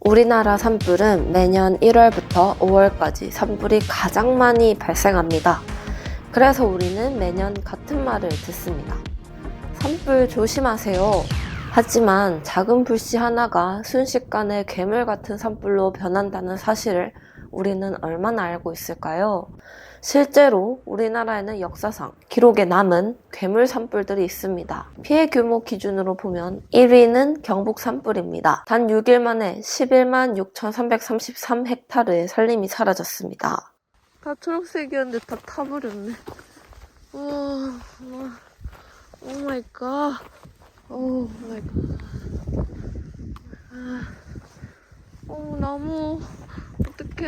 우리나라 산불은 매년 1월부터 5월까지 산불이 가장 많이 발생합니다. 그래서 우리는 매년 같은 말을 듣습니다. 산불 조심하세요. 하지만 작은 불씨 하나가 순식간에 괴물 같은 산불로 변한다는 사실을 우리는 얼마나 알고 있을까요? 실제로 우리나라에는 역사상 기록에 남은 괴물 산불들이 있습니다. 피해 규모 기준으로 보면 1위는 경북 산불입니다. 단 6일 만에 11만 6,333헥타르의 산림이 사라졌습니다. 다 초록색이었는데 다 타버렸네. 오 마이 갓. 오 마이 갓. 나무 어떡해.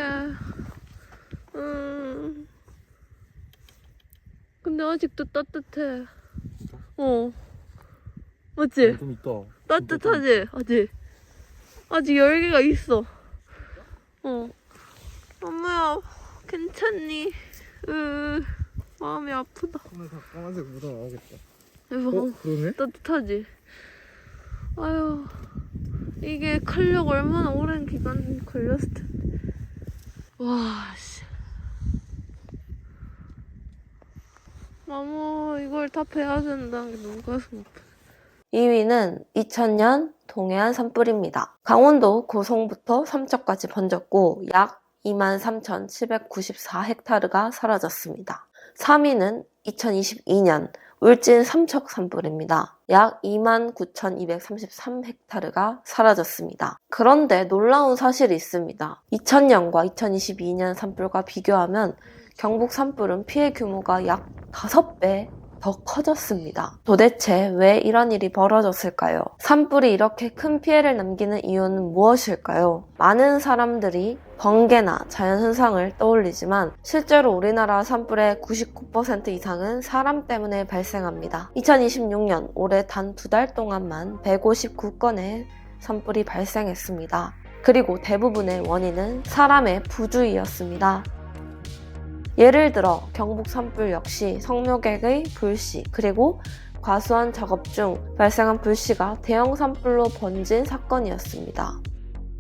근데 아직도 따뜻해. 맞지? 좀 있다. 따뜻하지? 아직 열기가 있어. 엄마야, 괜찮니? 마음이 아프다. 오늘 다 까만색 묻어 나오겠다. 이거 그러네? 따뜻하지? 아유, 이게 칼력 얼마나 오랜 기간 걸렸을 텐데. 와, 씨. 나무 이걸 다 베야 된다는 게 너무 가슴 아파. 2위는 2000년 동해안 산불입니다. 강원도 고성부터 삼척까지 번졌고 약 23,794헥타르가 사라졌습니다. 3위는 2022년 울진 삼척 산불입니다. 약 29,233헥타르가 사라졌습니다. 그런데 놀라운 사실이 있습니다. 2000년과 2022년 산불과 비교하면 경북 산불은 피해 규모가 약 5배 더 커졌습니다. 도대체 왜 이런 일이 벌어졌을까요? 산불이 이렇게 큰 피해를 남기는 이유는 무엇일까요? 많은 사람들이 번개나 자연현상을 떠올리지만 실제로 우리나라 산불의 99% 이상은 사람 때문에 발생합니다. 2026년 올해 단 2달 동안만 159건의 산불이 발생했습니다. 그리고 대부분의 원인은 사람의 부주의였습니다. 예를 들어 경북 산불 역시 성묘객의 불씨 그리고 과수원 작업 중 발생한 불씨가 대형 산불로 번진 사건이었습니다.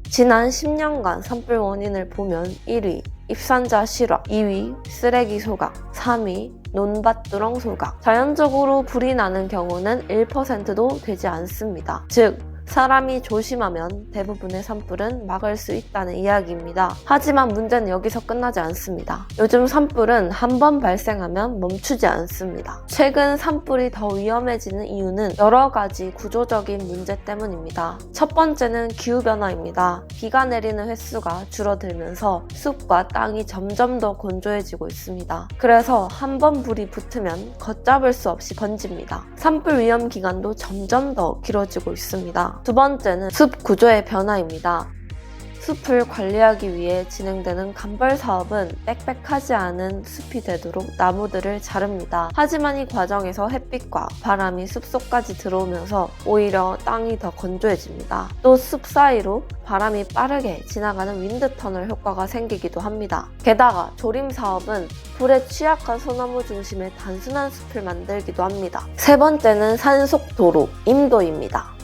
지난 10년간 산불 원인을 보면 1위 입산자 실화, 2위 쓰레기 소각, 3위 논밭두렁 소각. 자연적으로 불이 나는 경우는 1%도 되지 않습니다. 즉 사람이 조심하면 대부분의 산불은 막을 수 있다는 이야기입니다. 하지만 문제는 여기서 끝나지 않습니다. 요즘 산불은 한 번 발생하면 멈추지 않습니다. 최근 산불이 더 위험해지는 이유는 여러 가지 구조적인 문제 때문입니다. 첫 번째는 기후변화입니다. 비가 내리는 횟수가 줄어들면서 숲과 땅이 점점 더 건조해지고 있습니다. 그래서 한 번 불이 붙으면 걷잡을 수 없이 번집니다. 산불 위험 기간도 점점 더 길어지고 있습니다. 두 번째는 숲 구조의 변화입니다. 숲을 관리하기 위해 진행되는 간벌 사업은 빽빽하지 않은 숲이 되도록 나무들을 자릅니다. 하지만 이 과정에서 햇빛과 바람이 숲속까지 들어오면서 오히려 땅이 더 건조해집니다. 또 숲 사이로 바람이 빠르게 지나가는 윈드터널 효과가 생기기도 합니다. 게다가 조림 사업은 불에 취약한 소나무 중심의 단순한 숲을 만들기도 합니다. 세 번째는 산속 도로, 임도입니다.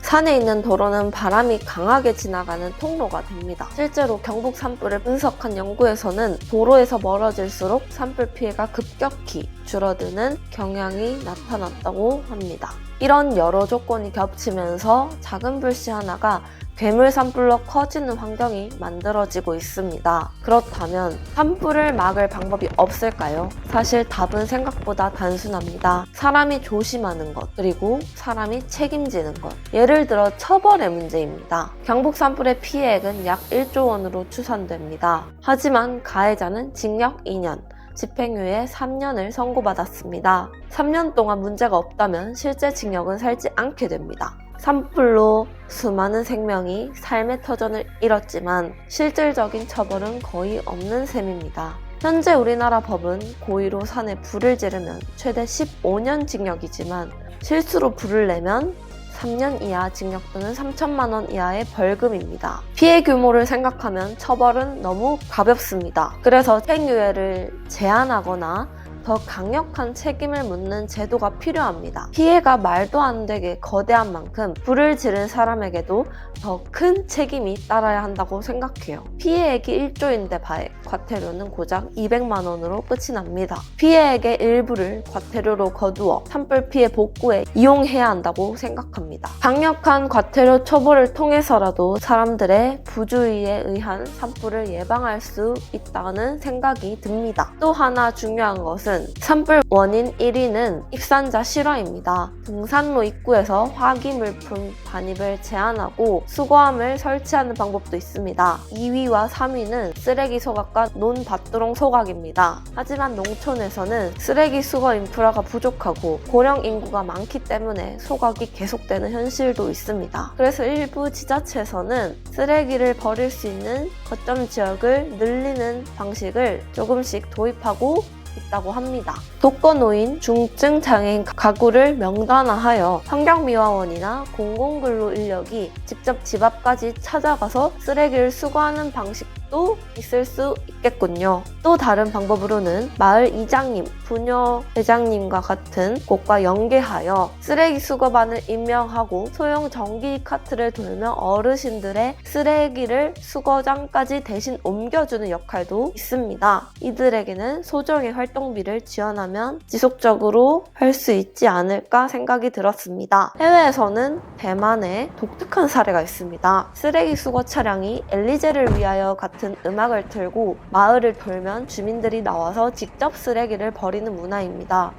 산에 있는 도로는 바람이 강하게 지나가는 통로가 됩니다. 실제로 경북 산불을 분석한 연구에서는 도로에서 멀어질수록 산불 피해가 급격히 줄어드는 경향이 나타났다고 합니다. 이런 여러 조건이 겹치면서 작은 불씨 하나가 괴물 산불로 커지는 환경이 만들어지고 있습니다. 그렇다면 산불을 막을 방법이 없을까요? 사실 답은 생각보다 단순합니다. 사람이 조심하는 것, 그리고 사람이 책임지는 것. 예를 들어 처벌의 문제입니다. 경북 산불의 피해액은 약 1조 원으로 추산됩니다. 하지만 가해자는 징역 2년, 집행유예 3년을 선고받았습니다. 3년 동안 문제가 없다면 실제 징역은 살지 않게 됩니다. 산불로 수많은 생명이 삶의 터전을 잃었지만 실질적인 처벌은 거의 없는 셈입니다. 현재 우리나라 법은 고의로 산에 불을 지르면 최대 15년 징역이지만 실수로 불을 내면 3년 이하 징역 또는 3천만 원 이하의 벌금입니다. 피해 규모를 생각하면 처벌은 너무 가볍습니다. 그래서 집행유예를 제한하거나 더 강력한 책임을 묻는 제도가 필요합니다. 피해가 말도 안 되게 거대한 만큼 불을 지른 사람에게도 더 큰 책임이 따라야 한다고 생각해요. 피해액이 1조인데 과태료는 고작 200만 원으로 끝이 납니다. 피해액의 일부를 과태료로 거두어 산불 피해 복구에 이용해야 한다고 생각합니다. 강력한 과태료 처벌을 통해서라도 사람들의 부주의에 의한 산불을 예방할 수 있다는 생각이 듭니다. 또 하나 중요한 것은 산불 원인 1위는 입산자 실화입니다. 등산로 입구에서 화기물품 반입을 제한하고 수거함을 설치하는 방법도 있습니다. 2위와 3위는 쓰레기 소각과 논밭두렁 소각입니다. 하지만 농촌에서는 쓰레기 수거 인프라가 부족하고 고령 인구가 많기 때문에 소각이 계속되는 현실도 있습니다. 그래서 일부 지자체에서는 쓰레기를 버릴 수 있는 거점 지역을 늘리는 방식을 조금씩 도입하고 있다고 합니다. 독거노인, 중증 장애인 가구를 명단화하여 환경미화원이나 공공근로 인력이 직접 집 앞까지 찾아가서 쓰레기를 수거하는 방식도 있을 수 있겠군요. 또 다른 방법으로는 마을 이장님, 부녀 회장님과 같은 곳과 연계하여 쓰레기 수거반을 임명하고 소형 전기 카트를 돌며 어르신들의 쓰레기를 수거장까지 대신 옮겨주는 역할도 있습니다. 이들에게는 소정의 활동비를 지원하면 지속적으로 할 수 있지 않을까 생각이 들었습니다. 해외에서는 대만에 독특한 사례가 있습니다. 쓰레기 수거 차량이 엘리제를 위하여 같은 음악을 틀고 마을을 돌면 주민들이 나와서 직접 쓰레기를 버리는 문화입니다.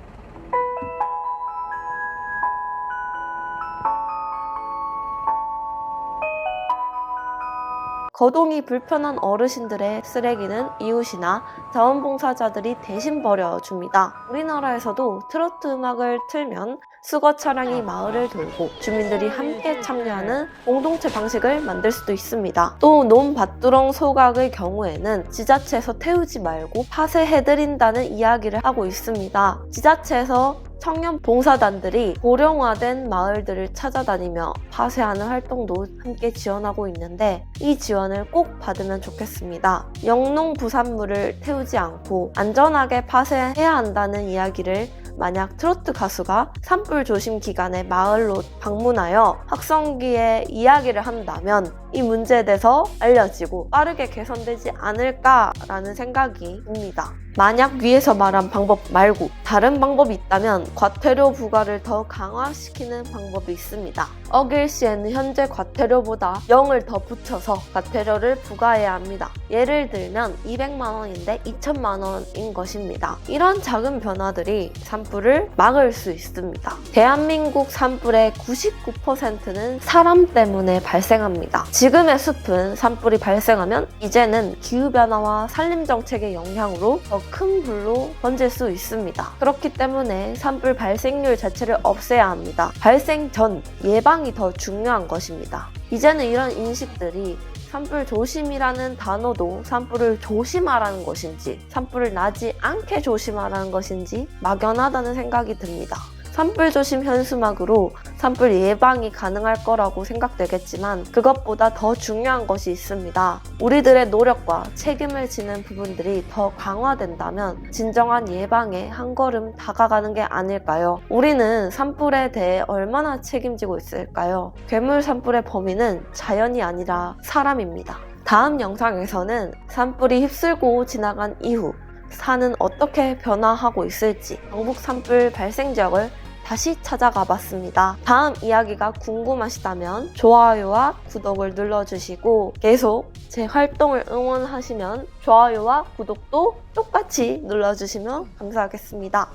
거동이 불편한 어르신들의 쓰레기는 이웃이나 자원봉사자들이 대신 버려줍니다. 우리나라에서도 트로트 음악을 틀면 수거 차량이 마을을 돌고 주민들이 함께 참여하는 공동체 방식을 만들 수도 있습니다. 또 논밭두렁 소각의 경우에는 지자체에서 태우지 말고 파쇄해드린다는 이야기를 하고 있습니다. 지자체에서 청년 봉사단들이 고령화된 마을들을 찾아다니며 파쇄하는 활동도 함께 지원하고 있는데 이 지원을 꼭 받으면 좋겠습니다. 영농 부산물을 태우지 않고 안전하게 파쇄해야 한다는 이야기를 만약 트로트 가수가 산불 조심 기간에 마을로 방문하여 확성기에 이야기를 한다면 이 문제에 대해서 알려지고 빠르게 개선되지 않을까라는 생각이 듭니다. 만약 위에서 말한 방법 말고 다른 방법이 있다면 과태료 부과를 더 강화시키는 방법이 있습니다. 어길 시에는 현재 과태료보다 0을 더 붙여서 과태료를 부과해야 합니다. 예를 들면 200만 원인데 2천만 원인 것입니다. 이런 작은 변화들이 산불을 막을 수 있습니다. 대한민국 산불의 99%는 사람 때문에 발생합니다. 지금의 숲은 산불이 발생하면 이제는 기후변화와 산림정책의 영향으로 더 큰 불로 번질 수 있습니다. 그렇기 때문에 산불 발생률 자체를 없애야 합니다. 발생 전 예방이 더 중요한 것입니다. 이제는 이런 인식들이 산불 조심이라는 단어도 산불을 조심하라는 것인지 산불을 나지 않게 조심하라는 것인지 막연하다는 생각이 듭니다. 산불 조심 현수막으로 산불 예방이 가능할 거라고 생각되겠지만 그것보다 더 중요한 것이 있습니다. 우리들의 노력과 책임을 지는 부분들이 더 강화된다면 진정한 예방에 한 걸음 다가가는 게 아닐까요? 우리는 산불에 대해 얼마나 책임지고 있을까요? 괴물 산불의 범인은 자연이 아니라 사람입니다. 다음 영상에서는 산불이 휩쓸고 지나간 이후 산은 어떻게 변화하고 있을지 경북 산불 발생 지역을 다시 찾아가 봤습니다. 다음 이야기가 궁금하시다면 좋아요와 구독을 눌러주시고 계속 제 활동을 응원하시면 좋아요와 구독도 똑같이 눌러주시면 감사하겠습니다.